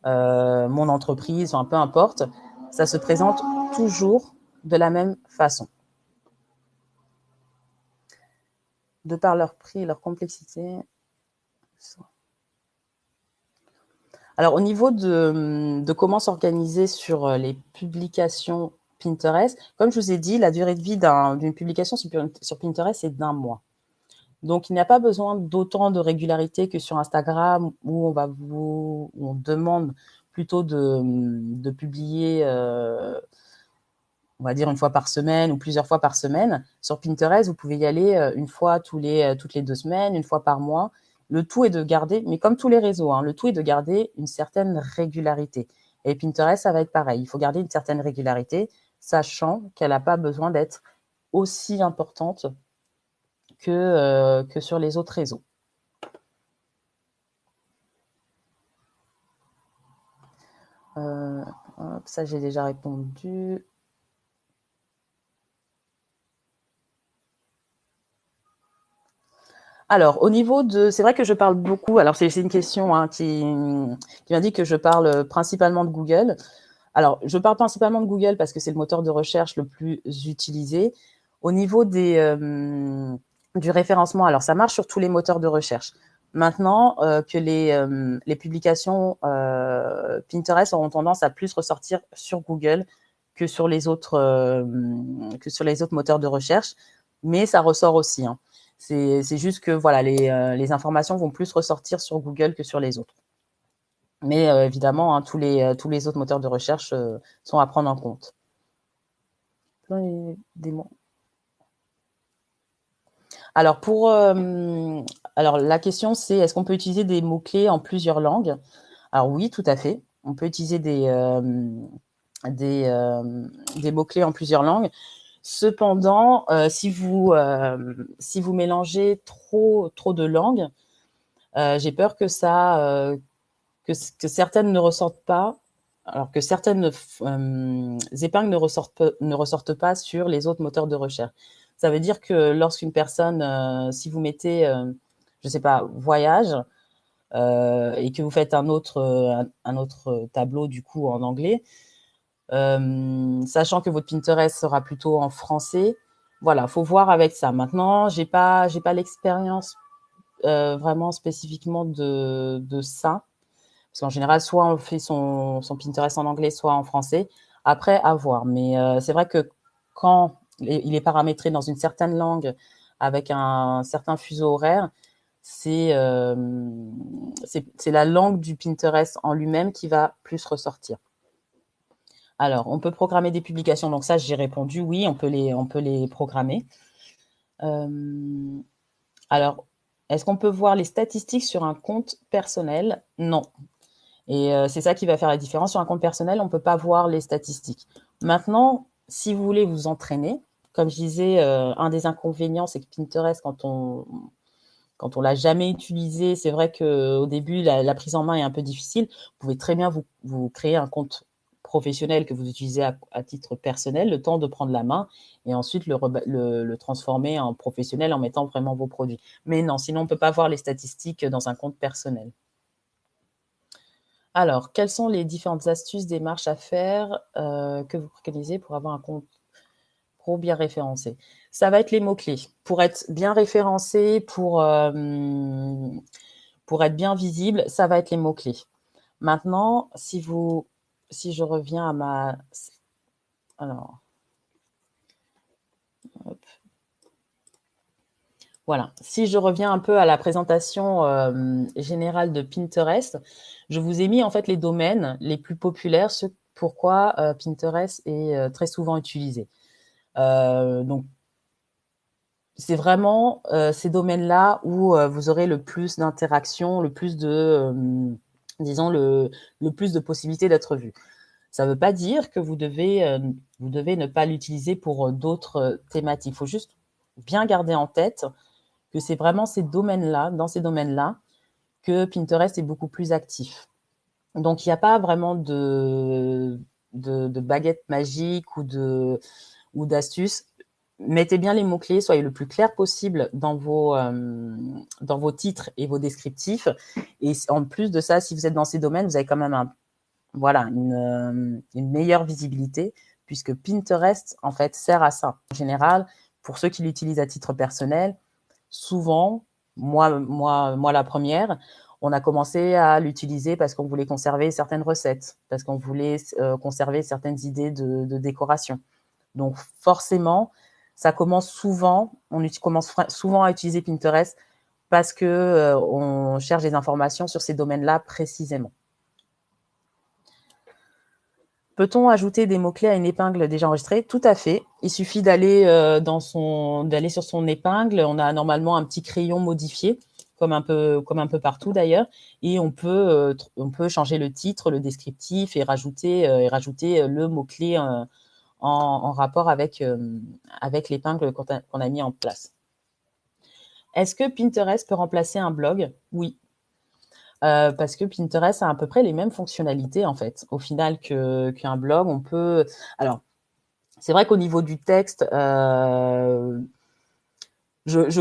mon entreprise, enfin, peu importe. Ça se présente toujours de la même façon. De par leur prix et leur complexité. Alors, au niveau de comment s'organiser sur les publications Pinterest, comme je vous ai dit, la durée de vie d'une publication sur Pinterest, c'est d'1 mois. Donc, il n'y a pas besoin d'autant de régularité que sur Instagram où on demande plutôt de publier, on va dire une fois par semaine ou plusieurs fois par semaine. Sur Pinterest, vous pouvez y aller une fois toutes les 2 semaines, une fois par mois. Le tout est de garder, mais comme tous les réseaux, hein, le tout est de garder une certaine régularité. Et Pinterest, ça va être pareil. Il faut garder une certaine régularité, sachant qu'elle n'a pas besoin d'être aussi importante que sur les autres réseaux. Ça, j'ai déjà répondu. Alors, au niveau de, c'est vrai que je parle beaucoup. Alors, c'est une question hein, qui m'indique que je parle principalement de Google. Alors, je parle principalement de Google parce que c'est le moteur de recherche le plus utilisé. Au niveau du référencement, alors ça marche sur tous les moteurs de recherche. Maintenant que les publications Pinterest auront tendance à plus ressortir sur Google que sur les autres moteurs de recherche, mais ça ressort aussi. Hein. C'est juste que voilà, les informations vont plus ressortir sur Google que sur les autres. Mais évidemment, hein, tous les autres moteurs de recherche sont à prendre en compte. Alors, alors la question, c'est est-ce qu'on peut utiliser des mots-clés en plusieurs langues? Alors oui, tout à fait. On peut utiliser des mots-clés en plusieurs langues. Cependant, si vous mélangez trop de langues, j'ai peur que que certaines ne ressortent pas, alors que certaines épingles ne ressortent pas sur les autres moteurs de recherche. Ça veut dire que lorsqu'une personne, si vous mettez, je sais pas, voyage, et que vous faites un autre tableau du coup en anglais, sachant que votre Pinterest sera plutôt en français, voilà, faut voir avec ça. Maintenant, j'ai pas l'expérience vraiment spécifiquement de ça. Parce qu'en général, soit on fait son Pinterest en anglais, soit en français. Après, à voir. Mais c'est vrai que quand il est paramétré dans une certaine langue avec un certain fuseau horaire, c'est c'est la langue du Pinterest en lui-même qui va plus ressortir. Alors, on peut programmer des publications. Donc ça, j'ai répondu oui, on peut les programmer. Alors, est-ce qu'on peut voir les statistiques sur un compte personnel? Non. Et c'est ça qui va faire la différence. Sur un compte personnel, on ne peut pas voir les statistiques. Maintenant, si vous voulez vous entraîner, comme je disais, un des inconvénients, c'est que Pinterest, quand on l'a jamais utilisé, c'est vrai qu'au début, la prise en main est un peu difficile. Vous pouvez très bien vous créer un compte professionnel que vous utilisez à titre personnel, le temps de prendre la main, et ensuite le transformer en professionnel en mettant vraiment vos produits. Mais non, sinon on ne peut pas voir les statistiques dans un compte personnel. Alors, quelles sont les différentes astuces, démarches à faire que vous préconisez pour avoir un compte pro bien référencé? Ça va être les mots-clés. Pour être bien référencé, pour être bien visible, ça va être les mots-clés. Maintenant, si je reviens à ma... Alors, hop. Voilà. Si je reviens un peu à la présentation générale de Pinterest, je vous ai mis en fait les domaines les plus populaires, ce pourquoi Pinterest est très souvent utilisé. Donc, c'est vraiment ces domaines-là où vous aurez le plus d'interactions, le plus de, disons, le plus de possibilités d'être vu. Ça ne veut pas dire que vous devez ne pas l'utiliser pour d'autres thématiques. Il faut juste bien garder en tête que c'est vraiment ces domaines-là, dans ces domaines-là, que Pinterest est beaucoup plus actif. Donc, il n'y a pas vraiment de baguette magique ou d'astuces. Mettez bien les mots-clés, soyez le plus clair possible dans vos titres et vos descriptifs. Et en plus de ça, si vous êtes dans ces domaines, vous avez quand même une meilleure visibilité, puisque Pinterest, en fait, sert à ça. En général, pour ceux qui l'utilisent à titre personnel, souvent, moi la première, on a commencé à l'utiliser parce qu'on voulait conserver certaines recettes, parce qu'on voulait conserver certaines idées de décoration. Donc forcément, ça commence souvent, commence souvent à utiliser Pinterest parce que on cherche des informations sur ces domaines-là précisément. Peut-on ajouter des mots-clés à une épingle déjà enregistrée? Tout à fait. Il suffit d'aller sur son épingle. On a normalement un petit crayon modifié, comme un peu partout d'ailleurs, et on peut changer le titre, le descriptif et rajouter le mot-clé en rapport avec l'épingle qu'on a mis en place. Est-ce que Pinterest peut remplacer un blog? Oui. Parce que Pinterest a à peu près les mêmes fonctionnalités en fait. Au final qu'un blog, on peut. Alors, c'est vrai qu'au niveau du texte, je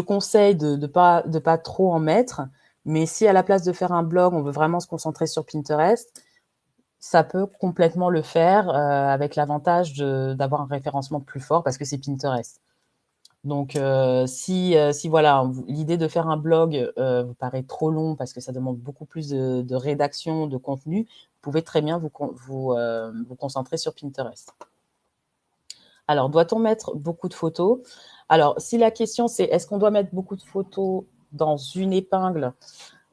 conseille de pas trop en mettre. Mais si à la place de faire un blog, on veut vraiment se concentrer sur Pinterest, ça peut complètement le faire avec l'avantage d'avoir un référencement plus fort parce que c'est Pinterest. Donc, si voilà, l'idée de faire un blog vous paraît trop long parce que ça demande beaucoup plus de rédaction, de contenu, vous pouvez très bien vous concentrer sur Pinterest. Alors, doit-on mettre beaucoup de photos? Alors, si la question c'est est-ce qu'on doit mettre beaucoup de photos dans une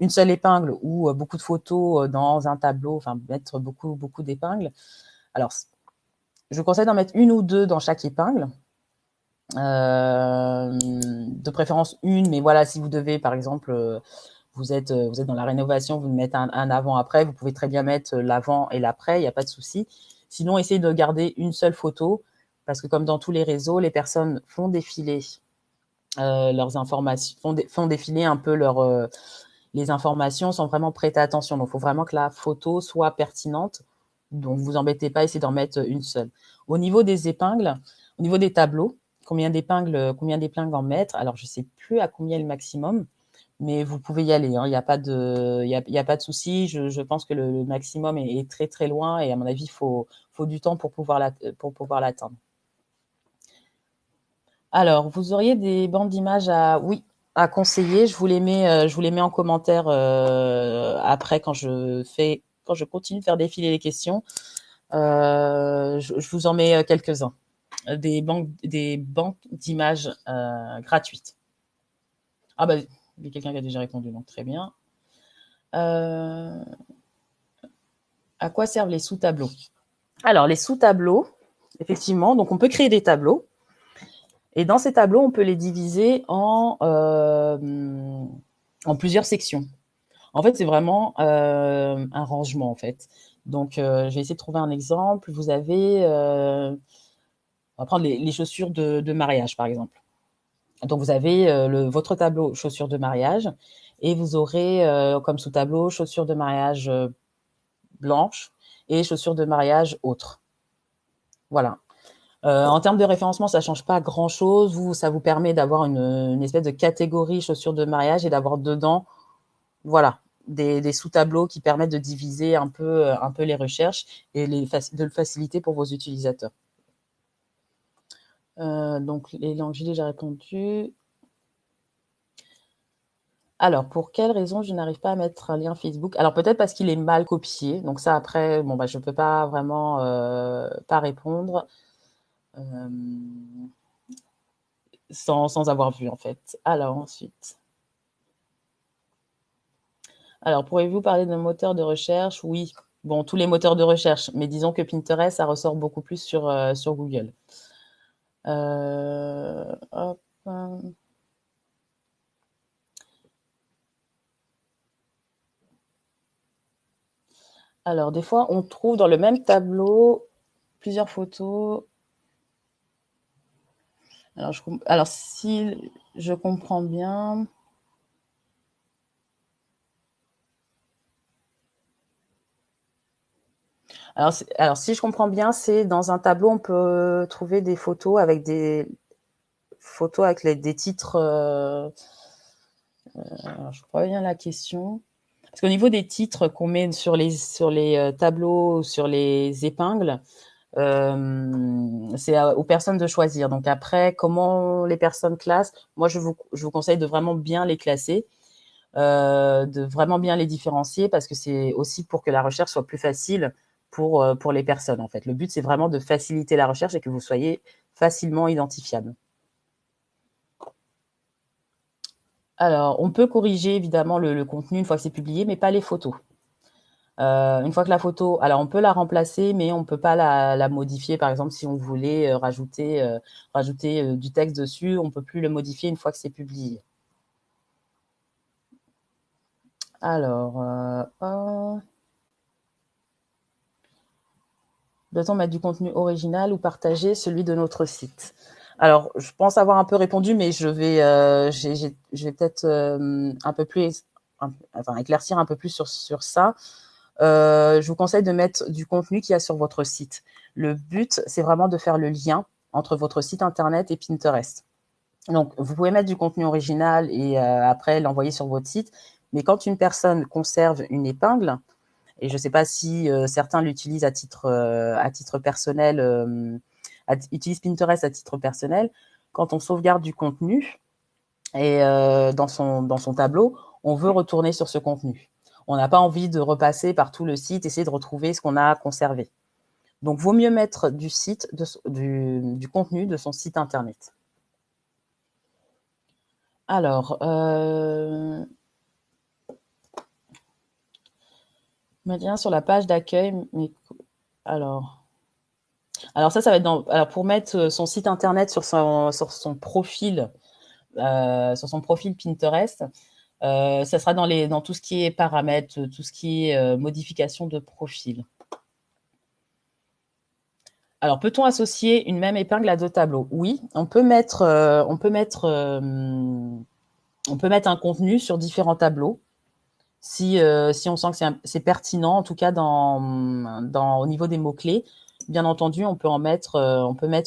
seule épingle ou beaucoup de photos dans un tableau, enfin mettre beaucoup d'épingles. Alors, je vous conseille d'en mettre une ou deux dans chaque épingle. De préférence une, mais voilà, si vous devez, par exemple, vous êtes dans la rénovation, vous mettez un avant-après, vous pouvez très bien mettre l'avant et l'après, il n'y a pas de souci. Sinon, essayez de garder une seule photo, parce que comme dans tous les réseaux, les personnes font défiler leurs informations, font défiler un peu les informations sans vraiment prêter attention. Donc, il faut vraiment que la photo soit pertinente. Donc, vous embêtez pas, essayez d'en mettre une seule. Au niveau des épingles, au niveau des tableaux, combien d'épingles en mettre? Alors, je sais plus à combien est le maximum, mais vous pouvez y aller. Hein. Il n'y a pas de souci. Je pense que le maximum est très très loin et à mon avis, il faut du temps pour pouvoir l'atteindre. Alors, vous auriez des bandes d'images à conseiller. Je vous les mets en commentaire après quand je continue de faire défiler les questions. Je vous en mets quelques-uns. Des banques d'images gratuites. Ah bah, il y a quelqu'un qui a déjà répondu, donc très bien. À quoi servent les sous-tableaux? Alors, les sous-tableaux, effectivement, donc on peut créer des tableaux. Et dans ces tableaux, on peut les diviser en plusieurs sections. En fait, c'est vraiment un rangement, en fait. Donc, je vais essayer de trouver un exemple. Vous avez, on va prendre les chaussures de mariage, par exemple. Donc, vous avez votre tableau chaussures de mariage et vous aurez comme sous-tableau chaussures de mariage blanches et chaussures de mariage autres. Voilà. En termes de référencement, ça change pas grand-chose. Ça vous permet d'avoir une espèce de catégorie chaussures de mariage et d'avoir dedans, voilà, des sous-tableaux qui permettent de diviser un peu les recherches et de le faciliter pour vos utilisateurs. Donc, les langues, j'ai déjà répondu. Alors, pour quelle raison je n'arrive pas à mettre un lien Facebook? Alors, peut-être parce qu'il est mal copié. Donc, ça, après, bon, bah, je peux pas vraiment pas répondre sans avoir vu, en fait. Alors, ensuite. Alors, pourriez-vous parler d'un moteur de recherche? Oui. Bon, tous les moteurs de recherche, mais disons que Pinterest, ça ressort beaucoup plus sur Google. Hop. Alors, des fois, on trouve dans le même tableau plusieurs photos. Alors si je comprends bien. Alors, si je comprends bien, c'est dans un tableau, on peut trouver des photos avec des des titres. Alors, je crois bien la question. Parce qu'au niveau des titres qu'on met sur les tableaux, sur les épingles, c'est aux personnes de choisir. Donc après, comment les personnes classent? Moi, je vous conseille de vraiment bien les classer, de vraiment bien les différencier, parce que c'est aussi pour que la recherche soit plus facile pour les personnes, en fait. Le but, c'est vraiment de faciliter la recherche et que vous soyez facilement identifiable. Alors, on peut corriger évidemment le contenu une fois que c'est publié, mais pas les photos. Une fois que la photo, alors on peut la remplacer, mais on peut pas la modifier. Par exemple, si on voulait rajouter du texte dessus, on peut plus le modifier une fois que c'est publié. Alors, doit-on mettre du contenu original ou partager celui de notre site? Alors, je pense avoir un peu répondu, mais je vais peut-être un peu plus, enfin, éclaircir un peu plus sur ça. Je vous conseille de mettre du contenu qu'il y a sur votre site. Le but, c'est vraiment de faire le lien entre votre site internet et Pinterest. Donc, vous pouvez mettre du contenu original et après l'envoyer sur votre site. Mais quand une personne conserve une épingle, et je ne sais pas si certains l'utilisent à titre personnel, utilisent Pinterest à titre personnel, quand on sauvegarde du contenu et dans son tableau, on veut retourner sur ce contenu. On n'a pas envie de repasser par tout le site, essayer de retrouver ce qu'on a conservé. Donc, vaut mieux mettre du contenu de son site internet. Alors, maintenant sur la page d'accueil, mais alors, alors ça va être alors pour mettre son site internet sur sur son profil Pinterest, ça sera dans tout ce qui est paramètres, tout ce qui est modification de profil. Alors, peut-on associer une même épingle à deux tableaux? Oui, on peut mettre un contenu sur différents tableaux si on sent que c'est pertinent, en tout cas au niveau des mots-clés. Bien entendu, on peut mettre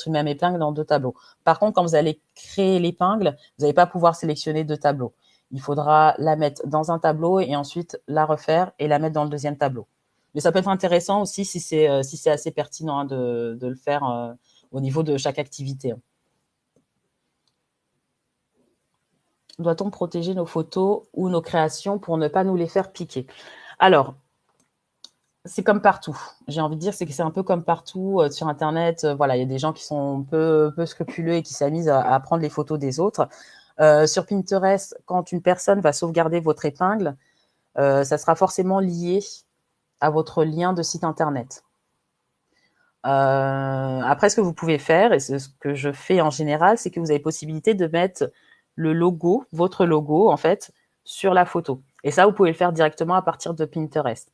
une même épingle dans deux tableaux. Par contre, quand vous allez créer l'épingle, vous n'allez pas pouvoir sélectionner deux tableaux. Il faudra la mettre dans un tableau et ensuite la refaire et la mettre dans le deuxième tableau. Mais ça peut être intéressant aussi si c'est assez pertinent, hein, de le faire au niveau de chaque activité, hein. Doit-on protéger nos photos ou nos créations pour ne pas nous les faire piquer? Alors, c'est comme partout. J'ai envie de dire, c'est que c'est un peu comme partout sur Internet. Voilà, il y a des gens qui sont peu scrupuleux et qui s'amusent à prendre les photos des autres. Sur Pinterest, quand une personne va sauvegarder votre épingle, ça sera forcément lié à votre lien de site internet. Après, ce que vous pouvez faire, et c'est ce que je fais en général, c'est que vous avez possibilité de mettre le logo, votre logo en fait, sur la photo. Et ça, vous pouvez le faire directement à partir de Pinterest.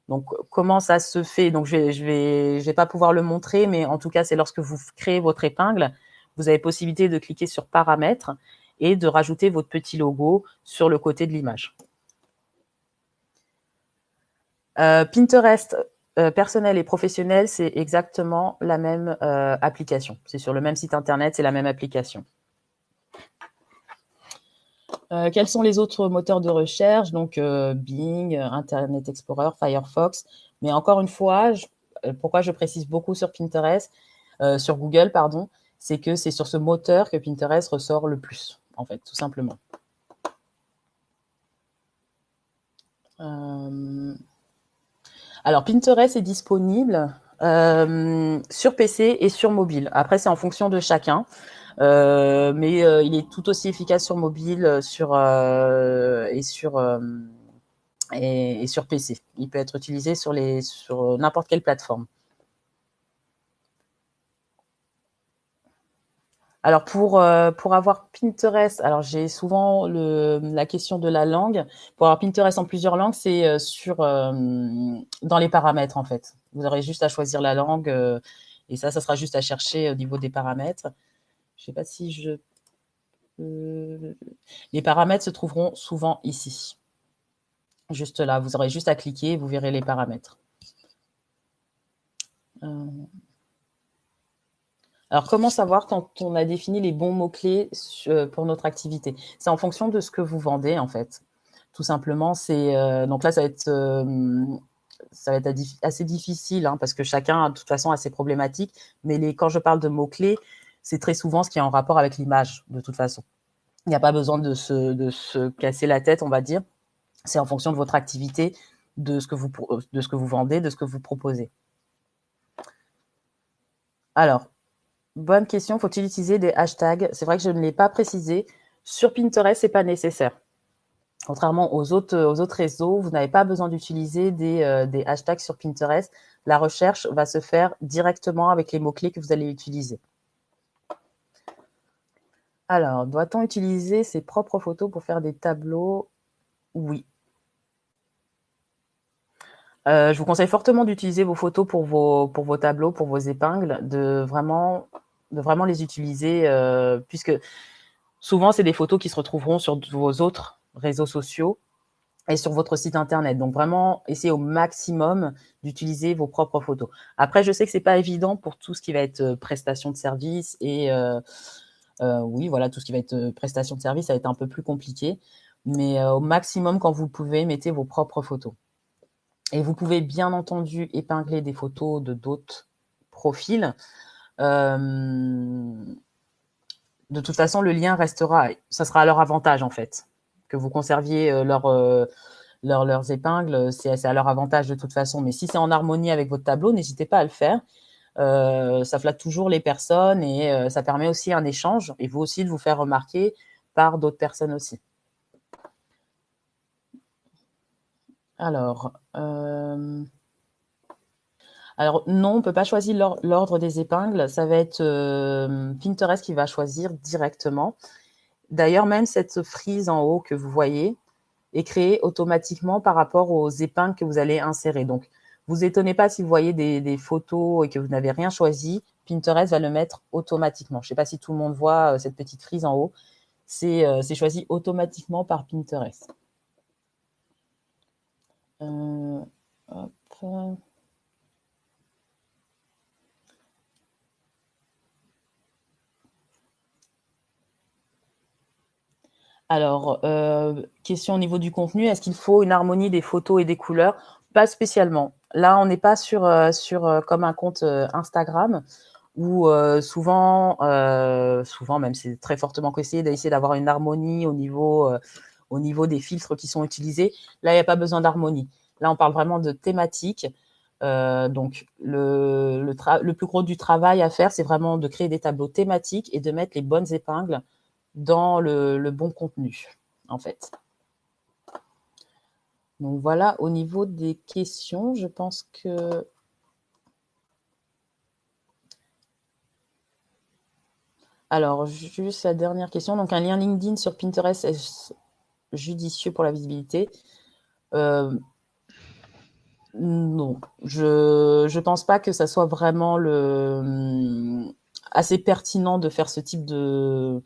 Donc, comment ça se fait? Donc, je vais pas pouvoir le montrer, mais en tout cas, c'est lorsque vous créez votre épingle, vous avez possibilité de cliquer sur paramètres et de rajouter votre petit logo sur le côté de l'image. Pinterest personnel et professionnel, c'est exactement la même application. C'est sur le même site internet, c'est la même application. Quels sont les autres moteurs de recherche? Donc Bing, Internet Explorer, Firefox. Mais encore une fois, pourquoi je précise beaucoup sur Pinterest, sur Google, pardon, c'est que c'est sur ce moteur que Pinterest ressort le plus, en fait, tout simplement. Alors, Pinterest est disponible sur PC et sur mobile. Après, c'est en fonction de chacun. Mais il est tout aussi efficace sur mobile et sur PC. Il peut être utilisé sur n'importe quelle plateforme. Alors pour avoir Pinterest, alors j'ai souvent la question de la langue. Pour avoir Pinterest en plusieurs langues, c'est dans les paramètres en fait. Vous aurez juste à choisir la langue et ça sera juste à chercher au niveau des paramètres. Je sais pas si les paramètres se trouveront souvent ici. Juste là, vous aurez juste à cliquer et vous verrez les paramètres. Alors, comment savoir quand on a défini les bons mots-clés pour notre activité? C'est en fonction de ce que vous vendez, en fait. Tout simplement, donc là, ça va être assez difficile, hein, parce que chacun, de toute façon, a ses problématiques. Mais quand je parle de mots-clés, c'est très souvent ce qui est en rapport avec l'image, de toute façon. Il n'y a pas besoin de se casser la tête, on va dire. C'est en fonction de votre activité, de ce que vous vendez, de ce que vous proposez. Alors, bonne question. Faut-il utiliser des hashtags? C'est vrai que je ne l'ai pas précisé. Sur Pinterest, c'est pas nécessaire. Contrairement aux autres réseaux, vous n'avez pas besoin d'utiliser des hashtags sur Pinterest. La recherche va se faire directement avec les mots-clés que vous allez utiliser. Alors, doit-on utiliser ses propres photos pour faire des tableaux? Oui. Je vous conseille fortement d'utiliser vos photos pour vos tableaux, pour vos épingles, de vraiment les utiliser, puisque souvent, c'est des photos qui se retrouveront sur vos autres réseaux sociaux et sur votre site internet. Donc, vraiment, essayez au maximum d'utiliser vos propres photos. Après, je sais que c'est pas évident pour tout ce qui va être prestation de service et oui, voilà, tout ce qui va être prestation de service, ça va être un peu plus compliqué. Mais au maximum, quand vous pouvez, mettez vos propres photos. Et vous pouvez bien entendu épingler des photos de d'autres profils. De toute façon, le lien restera, ça sera à leur avantage en fait. Que vous conserviez leurs épingles, c'est à leur avantage de toute façon. Mais si c'est en harmonie avec votre tableau, n'hésitez pas à le faire. Ça flatte toujours les personnes et ça permet aussi un échange et vous aussi de vous faire remarquer par d'autres personnes aussi. Alors non, on ne peut pas choisir l'ordre des épingles. Ça va être Pinterest qui va choisir directement. D'ailleurs, même cette frise en haut que vous voyez est créée automatiquement par rapport aux épingles que vous allez insérer. Donc, vous étonnez pas si vous voyez des photos et que vous n'avez rien choisi. Pinterest va le mettre automatiquement. Je ne sais pas si tout le monde voit cette petite frise en haut. C'est choisi automatiquement par Pinterest. Hop. Alors, question au niveau du contenu, est-ce qu'il faut une harmonie des photos et des couleurs? Pas spécialement. Là, on n'est pas sur comme un compte Instagram où souvent même c'est très fortement conseillé d'essayer d'avoir une harmonie au niveau des filtres qui sont utilisés. Là, il n'y a pas besoin d'harmonie. Là, on parle vraiment de thématique. Donc, le plus gros du travail à faire, c'est vraiment de créer des tableaux thématiques et de mettre les bonnes épingles dans le bon contenu, en fait. Donc voilà, au niveau des questions, je pense que... Alors, juste la dernière question. Donc, un lien LinkedIn sur Pinterest est judicieux pour la visibilité? Non, je pense pas que ça soit vraiment assez pertinent de faire ce type de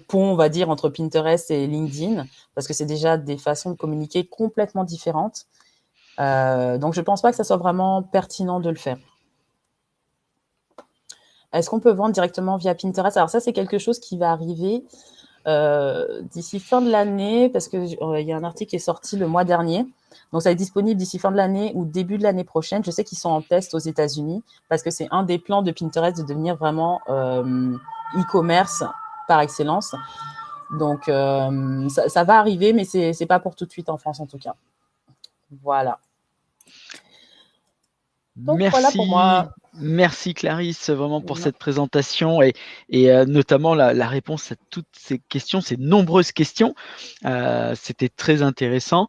pont, on va dire, entre Pinterest et LinkedIn, parce que c'est déjà des façons de communiquer complètement différentes. Donc, je pense pas que ça soit vraiment pertinent de le faire. Est-ce qu'on peut vendre directement via Pinterest? Alors ça, c'est quelque chose qui va arriver d'ici fin de l'année, parce que il y a un article qui est sorti le mois dernier. Donc ça est disponible d'ici fin de l'année ou début de l'année prochaine. Je sais qu'ils sont en test aux États-Unis, parce que c'est un des plans de Pinterest de devenir vraiment e-commerce par excellence. Donc ça va arriver, mais c'est pas pour tout de suite en France en tout cas. Voilà. Donc voilà pour moi. Merci Clarisse vraiment pour cette présentation et notamment la réponse à toutes ces questions, ces nombreuses questions. C'était très intéressant.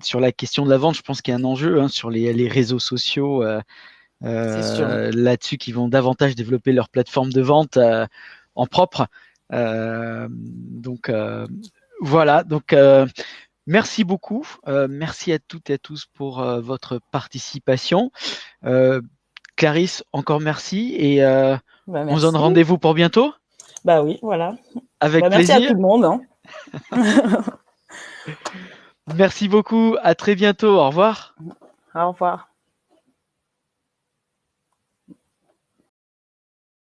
Sur la question de la vente, je pense qu'il y a un enjeu hein, sur les réseaux sociaux là-dessus qui vont davantage développer leur plateforme de vente en propre. Donc voilà, donc merci beaucoup. Merci à toutes et à tous pour votre participation. Clarisse, encore merci et on se donne Merci. rendez-vous pour bientôt. Bah oui, voilà. Avec Merci à tout plaisir. le monde. Hein. Merci beaucoup. À très bientôt. Au revoir. Au revoir.